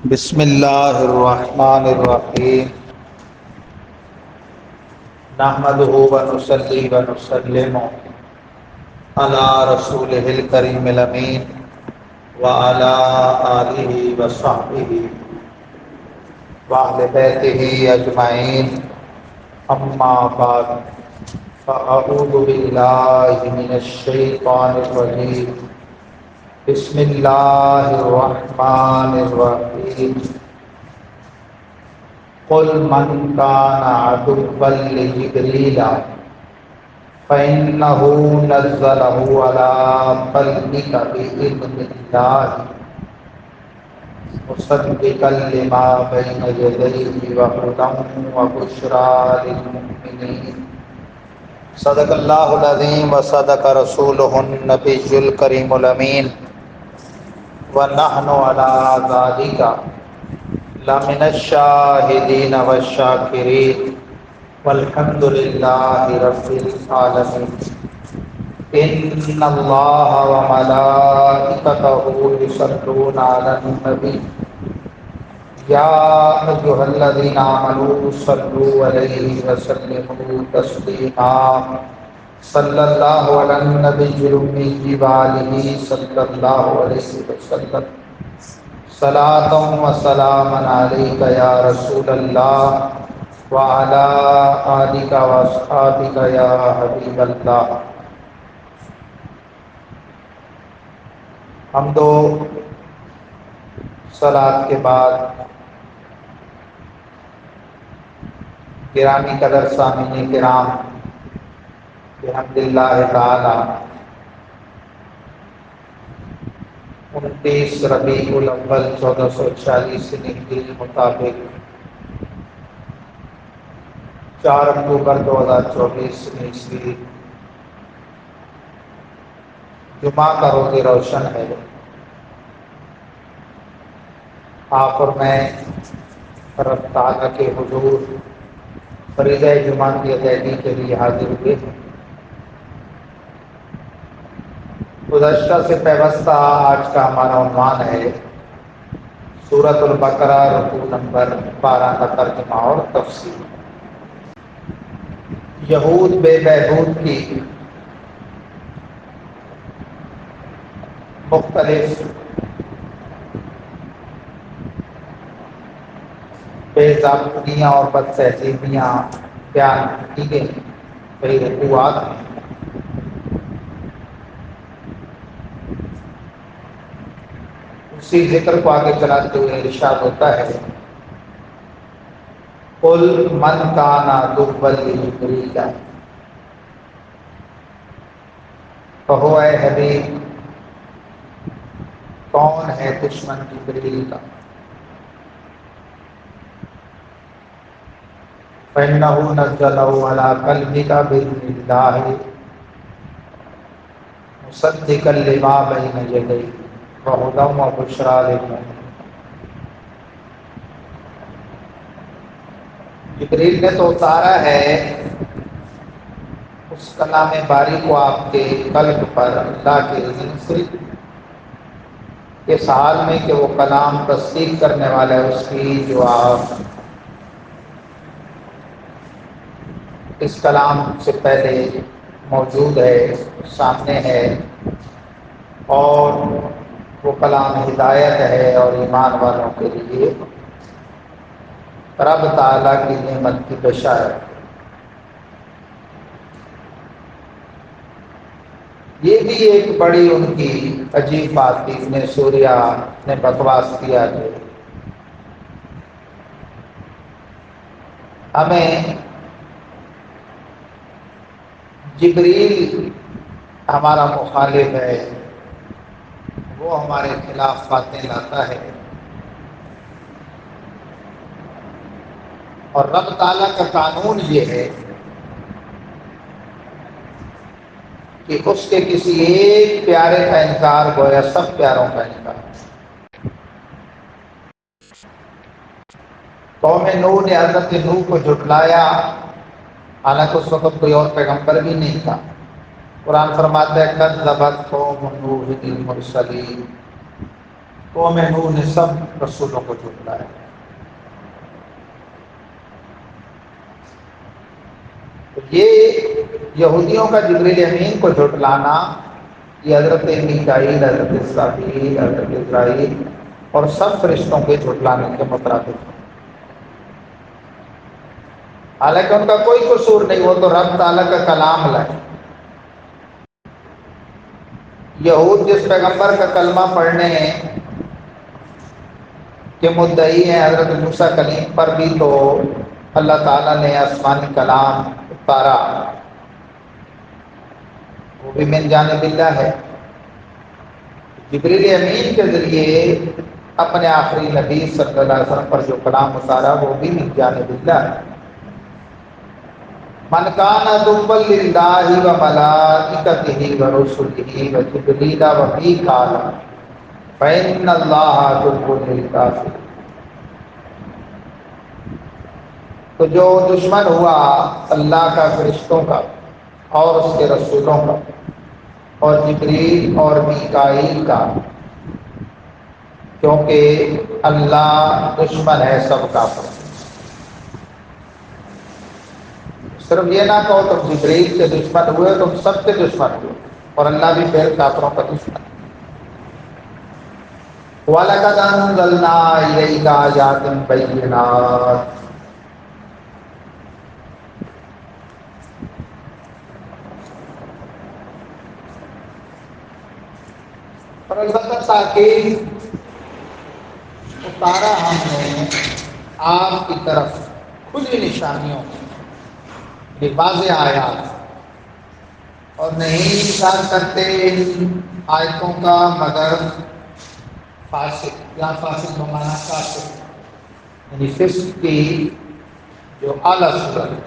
بسم اللہ الرحمن الرحیم نحمده ونصلی ونسلم علی رسولہ الکریم الامین وعلی آلہ وصحبہ وأہل بیتہ اجمعین اما بعد فاعوذ باللہ من الشیطان الرجیم بسم اللہ الرحمن الرحیم قل من كان عدوا لجبريل فإنه نزله على قلبك بإذن الله مصدقا لما بين يديه وهدى وبشرى للمؤمنين صدق اللہ العظیم وصدق رسولہ النبی الکریم الامین ونحن على ذلك لمن الشاہدین والشاکرین والحمد للہ رب العالمین ان اللہ وملائکتہ یصلون علی النبی یا ایھا الذین آمنوا صلوا علیہ وسلموا تسلیما صلی اللہ علی النبی الامی وآلہ صلی اللہ علیہ وسلم صلاۃ و سلام علیک یا رسول اللہ وعلی آلک و اصحابک یا حبیب اللہ۔ حمد و صلاۃ کے بعد گرامی قدر سامعین کرام بحمد اللہ تعالی 29 ربیع الاول 1446 ہجری کے مطابق 4 اکتوبر 2024 عیسوی جمعہ کا روز روشن ہے۔ آپ اور میں رب تعالیٰ کے حضور فریضہ جمعہ کی ادائیگی کے لیے حاضر ہوئے ہیں۔ گزشتہ سے پیوستہ آج کا ہمارا عنوان ہے سورۃ البقرہ رکوع نمبر 12 کا ترجمہ اور تفسیر۔ یہود بے بہود کی مختلف بے ضابطگیاں اور بد تہذیبیاں بیان کی گئی کئی رکوعات میں۔ اسی ذکر کو آگے چلاتے ہوئے ارشاد ہوتا ہے قل من کان عدوا لجبریل، کہو اے حبیب کون ہے دشمن جبریل کا؟ فإنه نزله على قلبك بإذن الله مصدقا لما بين يديه وهدى وبشرى للمؤمنين۔ جبریل نے تو اتارا ہے اس کلام باری کو آپ کے قلب پر اللہ کے اذن سے، اس حال میں کہ وہ کلام تصدیق کرنے والا ہے اس کی جو آپ اس کلام سے پہلے موجود ہے، سامنے ہے، اور وہ کلام ہدایت ہے اور ایمان والوں کے لیے رب تعالیٰ کی نعمت کی بشارت۔ یہ بھی ایک بڑی ان کی عجیب بات تھی، ابن سوریہ نے بکواس کیا کہ ہمیں جبریل ہمارا مخالف ہے، وہ ہمارے خلاف باتیں لاتا ہے، اور رب تعالیٰ کا قانون یہ ہے کہ اس کے کسی ایک پیارے کا انکار گویا سب پیاروں کا انکار۔ قوم نوح نے حضرت نوح کو جھٹلایا، حالانکہ اس وقت کوئی اور پیغمبر بھی نہیں تھا۔ قرآن فرماتا ہے کذبت قوم نوح المرسلین، قوم نوح نے سب رسولوں کو جھٹلایا۔ یہ یہودیوں کا جبریل امین کو جھٹلانا، یہ حضرت میکائیل، حضرت اسرافیل، حضرت اسرائیل اور سب فرشتوں کے جھٹلانے کے مترادف ہے۔ حالانکہ ان کا کوئی قصور نہیں، وہ تو رب تعالیٰ کا کلام لائے۔ یہود جس پیغمبر کا کلمہ پڑھنے کے مدعی ہیں، حضرت موسیٰ کلیم پر بھی تو اللہ تعالیٰ نے آسمانی کلام اتارا، وہ بھی من جانب اللہ ہے۔ جبریل امین کے ذریعے اپنے آخری نبی صلی اللہ علیہ وسلم پر جو کلام اتارا وہ بھی من جانب اللہ ہے۔ من کان عدوا للہ و ملائکتہ و رسلہ و جبریل و میکائیل فإن اللہ عدو للکافرین۔ تو جو دشمن ہوا اللہ کا، فرشتوں کا اور اس کے رسولوں کا اور جبریل اور میکائیل کا، کیونکہ اللہ دشمن ہے سب کافروں۔ صرف یہ نہ کہو تم جبریل کے دشمن ہوئے، تم سب کے دشمن ہوئے، اور اللہ بھی پھر کافروں کا دشمن۔ وَلَقَدْ أَنزَلْنَا إِلَيْكَ آيَاتٍ بَيِّنَاتٍ۔ اور البتہ تاکہ اتارا ہم نے آپ کی طرف کھلی نشانیوں، واضح آیات، اور نہیں انکار کرتے ان آیتوں کا مگر فاسق، یا فاسق بمانا کافر، یعنی فسق کی جو اعلیٰ صورت ہے۔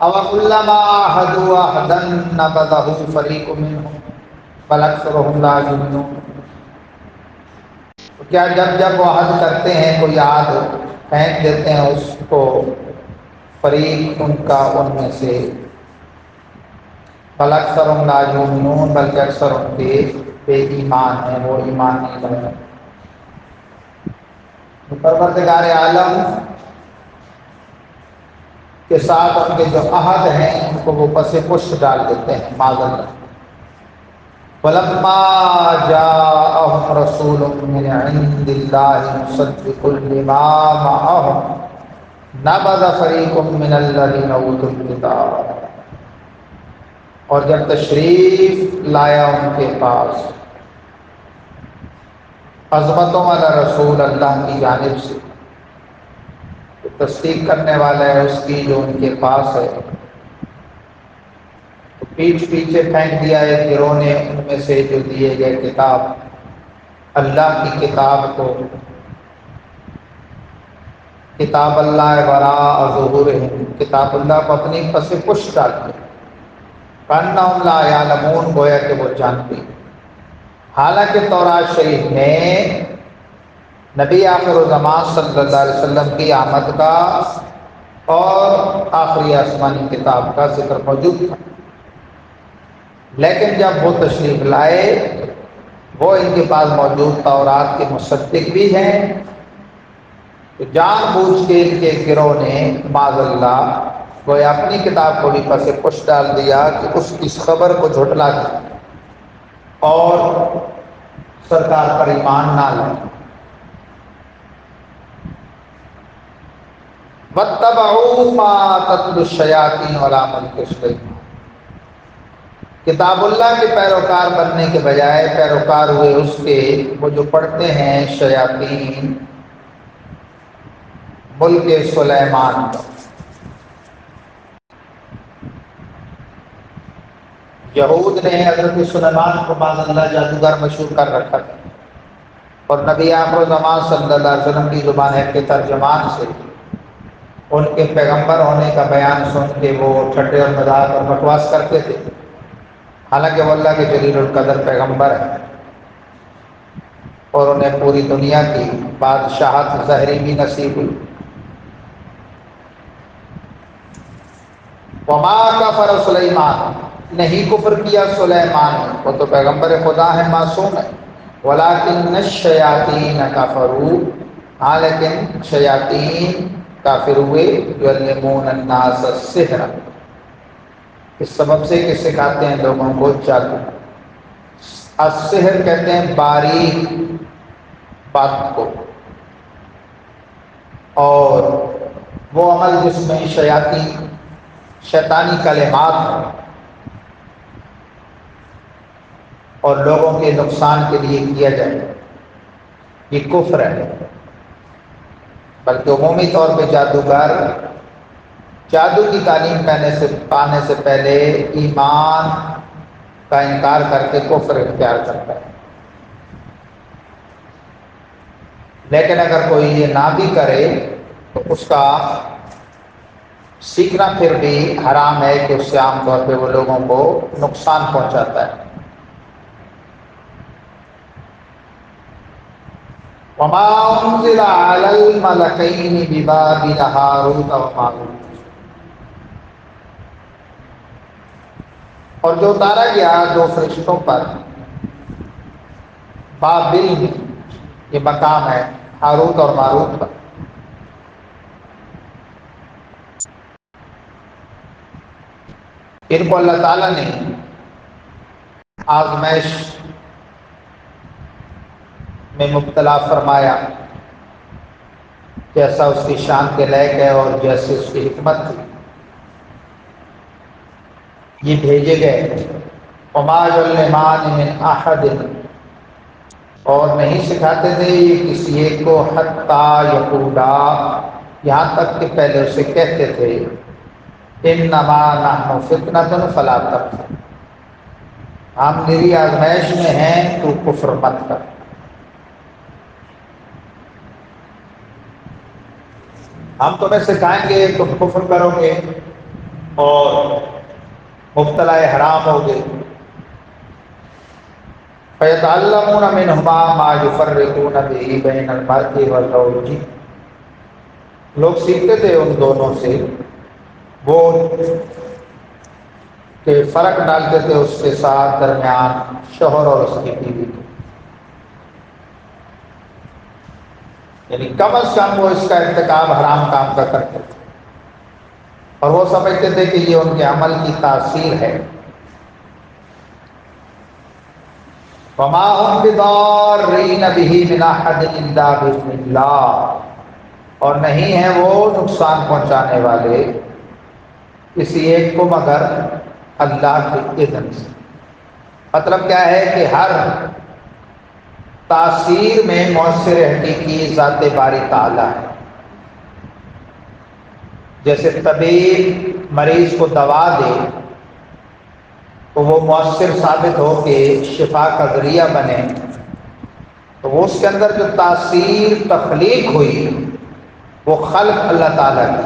أَوَكُلَّمَا عَاهَدُوا عَهْدًا نَبَذَهُ فَرِيقٌ مِّنْهُمْ بَلْ أَكْثَرُهُمْ لَا يُؤْمِنُونَ۔ تو کیا جب وہ عہد کرتے ہیں کوئی عہد پھینک دیتے ہیں اس کو فریق ان کا ان میں سے، بل اکثرهم لا یؤمنون، بلکہ اکثر ان کے بے ایمان ہیں، وہ ایمان نہیں لاتے۔ پروردگار عالم کے ساتھ ان کے جو عہد ہیں ان کو وہ پس پشت ڈال دیتے ہیں، معاذ اللہ۔ وَلَمَّا جَاءَهُمْ رَسُولٌ مِّنْ عِندِ اللَّهِ مُصَدِّقٌ لِّمَا مَعَهُمْ نَبَذَ فَرِيقٌ مِّنَ الَّذِينَ أُوتُوا الْكِتَابَ۔ اور جب تشریف لایا ان کے پاس عظمتوں والا رسول اللہ کی جانب سے، تصدیق کرنے والا ہے اس کی جو ان کے پاس ہے، تو پیچھے پھینک دیا ایک گروہ نے ان میں سے جو دیے گئے کتاب، اللہ کی کتاب کو، کتاب اللہ وراء ظہورہم، کتاب اللہ کو اپنی پس پشت ڈال دیا، کأنہم لا یعلمون، گویا کہ وہ جانتے ہیں۔ حالانکہ تورات شریف میں نبی آخر الزمان صلی اللہ علیہ وسلم کی آمد کا اور آخری آسمانی کتاب کا ذکر موجود تھا، لیکن جب وہ تشریف لائے وہ ان کے پاس موجود تورات کے مصدق بھی ہیں، تو جان بوجھ کے ان کے گروہ نے معاذ اللہ گویا اپنی کتاب کو بھی پس پشت ڈال دیا کہ اس خبر کو جھٹلا دیا اور سرکار پر ایمان نہ لائے۔ وَاتَّبَعُوا مَا تَتْلُو الشَّيَاطِينُ عَلَىٰ مُلْكِ سُلَيْمَانَ۔ کتاب اللہ کے پیروکار بننے کے بجائے پیروکار ہوئے اس کے وہ جو پڑھتے ہیں شیاطین ملک سلیمان کا۔ یہود نے حضرت سلیمان کو معاذ اللہ جادوگر مشہور کر رکھا تھا، اور نبی آخر الزمان صلی اللہ علیہ وسلم کی زبان ہے کے ترجمان سے ان کے پیغمبر ہونے کا بیان سن کے وہ ٹھٹے اور مذاق اور بکواس کرتے تھے، حالانکہ وہ اللہ کے جلیل القدر پیغمبر ہیں اور انہیں پوری دنیا کی بادشاہت ظاہری بھی نصیب ہوئی۔ وما کفر سلیمان، نہیں کفر کیا سلیمان، وہ تو پیغمبر خدا ہے، معصوم ہے، ولیکن الشیاطین کفروا، ہاں لیکن شیاطین کافر ہوئے، یعلمون الناس السحر، اس سبب سے کہ سکھاتے ہیں لوگوں کو جادو۔ السحر کہتے ہیں باریک بات کو، اور وہ عمل جس میں شیطانی کلمات ہیں اور لوگوں کے نقصان کے لیے کیا جائے، یہ کفر ہے۔ بلکہ عمومی طور پہ جادوگر جادو کی تعلیم پانے سے پہلے ایمان کا انکار کر کے کفر اختیار کرتا ہے۔ لیکن اگر کوئی یہ نہ بھی کرے تو اس کا سیکھنا پھر بھی حرام ہے، کہ اس سے عام طور پہ وہ لوگوں کو نقصان پہنچاتا ہے۔ وما انزل علی الملکین ببابل ہاروت وماروت، اور جو اتارا گیا دو فرشتوں پر بابل میں، یہ مقام ہے ہاروت اور ماروت پر، ان کو اللہ تعالیٰ نے آزمائش میں مبتلا فرمایا، جیسا اس کی شان کے لائق ہے اور جیسے اس کی حکمت تھی، یہ بھیجے گئے۔ وما يعلمان من احد، اور نہیں سکھاتے تھے یہ کسی ایک کو، حتی یقولا، یہاں تک کہ پہلے اسے کہتے تھے انما نحن فتنۃ فلا تکفر، ہم میری آزمائش میں ہیں تو کفر مت کر۔ ہم تمہیں سکھائیں گے، تم کفر کرو گے اور مبتلا حرام ہوگے۔ فَيَتَعَلَّمُونَ مِنْهُمَا مَا يُفَرِّقُونَ بِهِ بَيْنَ الْمَرْءِ وَزَوْجِهِ، لوگ سیکھتے تھے ان دونوں سے وہ کہ فرق ڈالتے تھے اس کے ساتھ درمیان شوہر اور اس کی بیوی کے، یعنی کم از کم وہ اس کا ارتکاب حرام کام کا کرتے تھے، اور وہ سمجھتے تھے کہ یہ ان کے عمل کی تاثیر ہے۔ وَمَا هُمْ بِضَارِّينَ بِهِ مِنْ أَحَدٍ إِلَّا بِإِذْنِ اللَّهِ، اور نہیں ہیں وہ نقصان پہنچانے والے کسی ایک کو مگر اللہ کے اذن سے۔ مطلب کیا ہے کہ ہر تاثیر میں مؤثر حقیقی ذات باری تعالیٰ ہے۔ جیسے طبیب مریض کو دوا دے تو وہ مؤثر ثابت ہو کہ شفا کا ذریعہ بنے، تو وہ اس کے اندر جو تاثیر تخلیق ہوئی وہ خلق اللہ تعالیٰ کی۔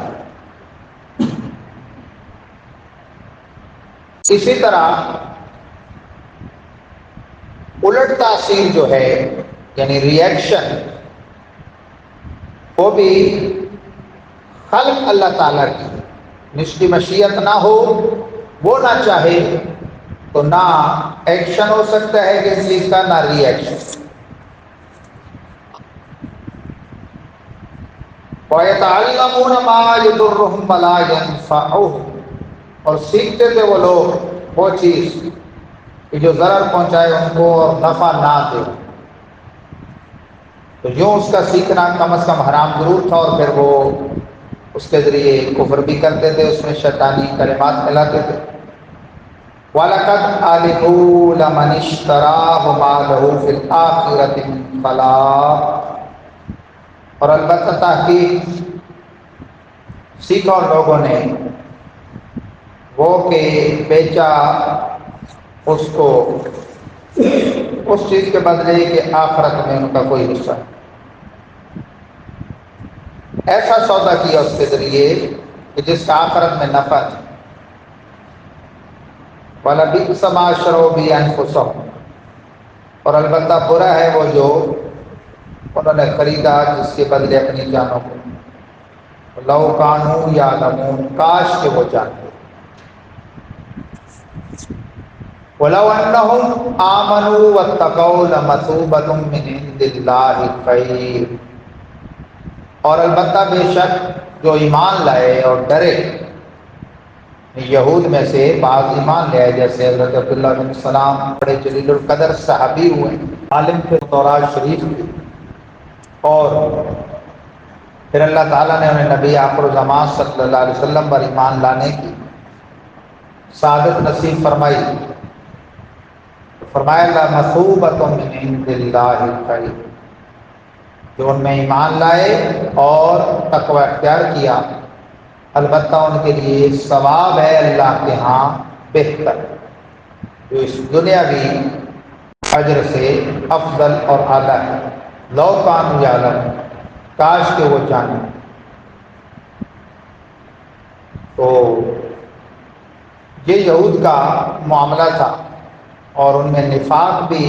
اسی طرح الٹ تاثیر جو ہے یعنی ری ایکشن، وہ بھی خلق اللہ تعالیٰ کی، جس کی مشیت نہ ہو، وہ نہ چاہے تو نہ ایکشن ہو سکتا ہے کسی چیز کا، نہ ری ایکشن۔ وَيَتَعَلَّمُونَ مَا يَضُرُّهُمْ وَلَا يَنفَعُهُمْ، اور سیکھتے تھے وہ لوگ وہ چیز کہ جو ضرر پہنچائے ان کو اور نفع نہ دے، تو یوں اس کا سیکھنا کم از کم حرام ضرور تھا، اور پھر وہ اس کے ذریعے کفر بھی کرتے تھے، اس میں شیطانی کلمات پھیلاتے تھے۔ وَلَقَدْ عَلِمُوا لَمَنِ اشْتَرَاهُ مَا لَهُ فِي الْآخِرَةِ مِنْ خَلَاقٍ، اور البتہ تحقیق سیکھا ان لوگوں نے وہ کہ بیچا اس کو اس چیز کے بدلے کہ آخرت میں ان کا کوئی حصہ، ایسا سودا کیا اس کے ذریعے کہ جس کا آخرت میں نفع ہے۔ وَلَبِئْسَ مَا شَرَوْا بِهِ أَنفُسَهُمْ، اور البتہ برا ہے وہ جو انہوں نے خریدا جس کے بدلے اپنی جانوں کو، لَوْ كَانُوا يَعْلَمُونَ، کاش کہ وہ جانتے۔ وَلَوْ أَنَّهُمْ آمَنُوا وَاتَّقَوْا لَمَثُوبَةٌ مِّنْ عِندِ اللَّهِ خَيْرٌ، اور البتہ بے شک جو ایمان لائے اور ڈرے، یہود میں سے بعض ایمان لے آئے، جیسے حضرت عبداللہ بن سلام بڑے جلیل القدر صحابی ہوئے، عالم تھے تورات شریف کے، اور پھر اللہ تعالیٰ نے انہیں نبی آخر الزمان صلی اللہ علیہ وسلم پر ایمان لانے کی سعادت نصیب فرمائی۔ فرمایا لَمَثُوبَةٌ مِّنْ عِندِ اللَّهِ خَيْرٌ، جو ان میں ایمان لائے اور تقوی اختیار کیا، البتہ ان کے لیے ثواب ہے اللہ کے ہاں بہتر، جو اس دنیاوی اجر سے افضل اور اعلیٰ ہے۔ لو کانوا یعلمون، کاش کہ وہ جانیں۔ تو یہ یہود کا معاملہ تھا، اور ان میں نفاق بھی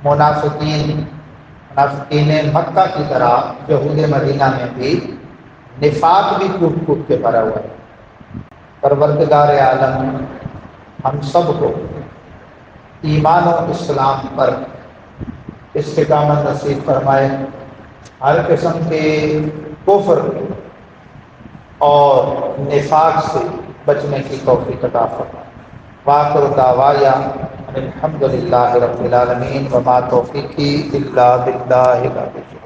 منافقین مکہ کی طرح یہود مدینہ میں بھی نفاق بھی ٹوٹ ٹوٹ کے بھرا ہوا ہے۔ پروردگار عالم ہم سب کو ایمان و اسلام پر استقامت نصیب فرمائے، ہر قسم کے کفر اور نفاق سے بچنے کی توفیق عطا فرمائے۔ وآخر دعوایا الحمد للہ رب العالمین، وما توفیقی الا باللہ العلی العظیم۔